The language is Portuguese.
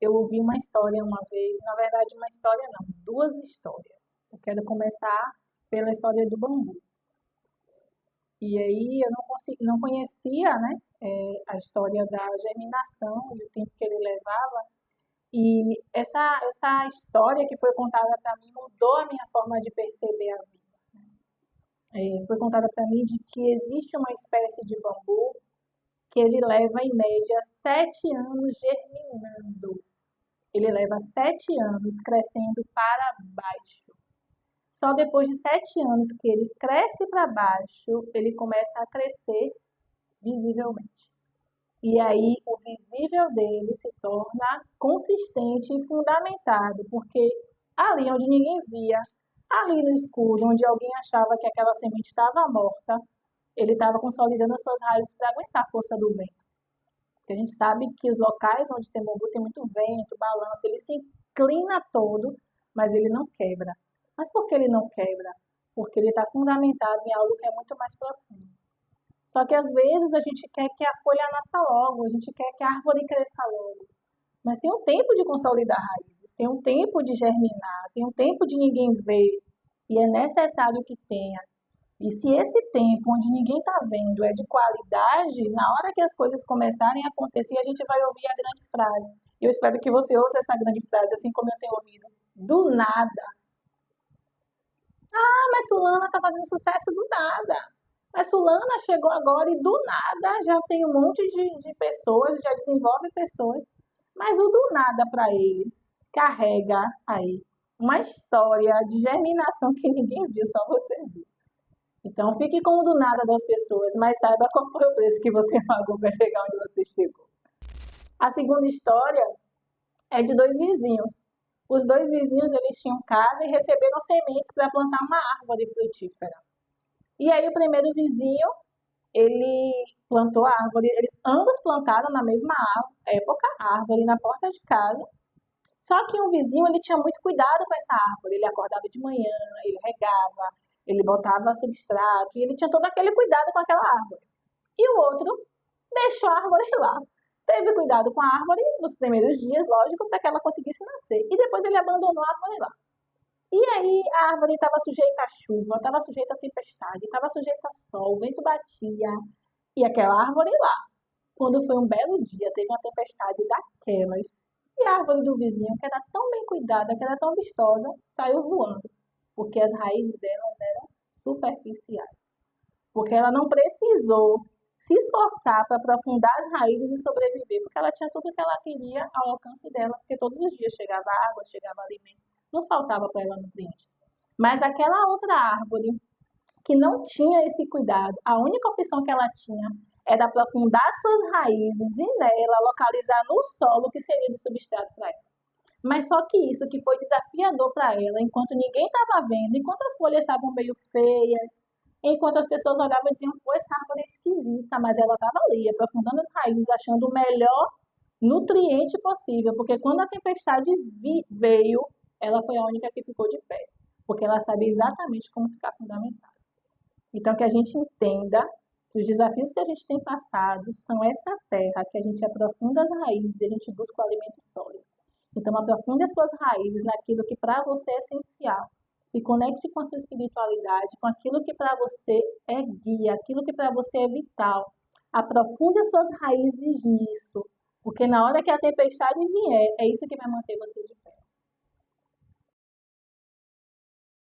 Eu ouvi uma história uma vez, na verdade uma história não, duas histórias. Eu quero começar pela história do bambu. E aí eu não conhecia, né, a história da germinação e o tempo que ele levava. E essa história que foi contada para mim mudou a minha forma de perceber a vida. Foi contada para mim de que existe uma espécie de bambu que ele leva em média 7 anos germinando. Ele leva 7 anos crescendo para baixo. Só depois de 7 anos que ele cresce para baixo, ele começa a crescer visivelmente. E aí o visível dele se torna consistente e fundamentado, porque ali onde ninguém via, ali no escuro, onde alguém achava que aquela semente estava morta, ele estava consolidando as suas raízes para aguentar a força do vento. Porque a gente sabe que os locais onde tem bambu tem muito vento, balança, ele se inclina todo, mas ele não quebra. Mas por que ele não quebra? Porque ele está fundamentado em algo que é muito mais profundo. Só que às vezes a gente quer que a folha nasça logo, a gente quer que a árvore cresça logo. Mas tem um tempo de consolidar raízes, tem um tempo de germinar, tem um tempo de ninguém ver. E é necessário que tenha. E se esse tempo, onde ninguém está vendo, é de qualidade, na hora que as coisas começarem a acontecer, a gente vai ouvir a grande frase. Eu espero que você ouça essa grande frase, assim como eu tenho ouvido. Do nada. Ah, mas fulana está fazendo sucesso do nada. Mas fulana chegou agora e do nada já tem um monte de pessoas, já desenvolve pessoas. Mas o do nada para eles carrega aí uma história de germinação que ninguém viu, só você viu. Então, fique com o do nada das pessoas, mas saiba qual foi o preço que você pagou para chegar onde você chegou. A segunda história é de dois vizinhos. Os dois vizinhos, eles tinham casa e receberam sementes para plantar uma árvore frutífera. E aí, o primeiro vizinho, ele plantou a árvore, eles ambos plantaram na mesma época a árvore na porta de casa. Só que um vizinho, ele tinha muito cuidado com essa árvore. Ele acordava de manhã, ele regava, ele botava substrato, e ele tinha todo aquele cuidado com aquela árvore. E o outro deixou a árvore lá. Teve cuidado com a árvore nos primeiros dias, lógico, para que ela conseguisse nascer. E depois ele abandonou a árvore lá. E aí a árvore estava sujeita à chuva, estava sujeita à tempestade, estava sujeita a sol, o vento batia. E aquela árvore lá, quando foi um belo dia, teve uma tempestade daquelas. E a árvore do vizinho, que era tão bem cuidada, que era tão vistosa, saiu voando. Porque as raízes delas eram superficiais. Porque ela não precisou se esforçar para aprofundar as raízes e sobreviver, porque ela tinha tudo o que ela queria ao alcance dela, porque todos os dias chegava água, chegava alimento, não faltava para ela nutriente. Mas aquela outra árvore que não tinha esse cuidado, a única opção que ela tinha era aprofundar suas raízes e nela localizar no solo o que seria de substrato para ela. Mas só que isso que foi desafiador para ela, enquanto ninguém estava vendo, enquanto as folhas estavam meio feias, enquanto as pessoas olhavam e diziam, pô, essa árvore é esquisita, mas ela estava ali, aprofundando as raízes, achando o melhor nutriente possível, porque quando a tempestade veio, ela foi a única que ficou de pé, porque ela sabia exatamente como ficar fundamentada. Então, que a gente entenda que os desafios que a gente tem passado são essa terra, que a gente aprofunda as raízes e a gente busca o alimento sólido. Então, aprofunde as suas raízes naquilo que para você é essencial. Se conecte com a sua espiritualidade, com aquilo que para você é guia, aquilo que para você é vital. Aprofunde as suas raízes nisso, porque na hora que a tempestade vier, é isso que vai manter você de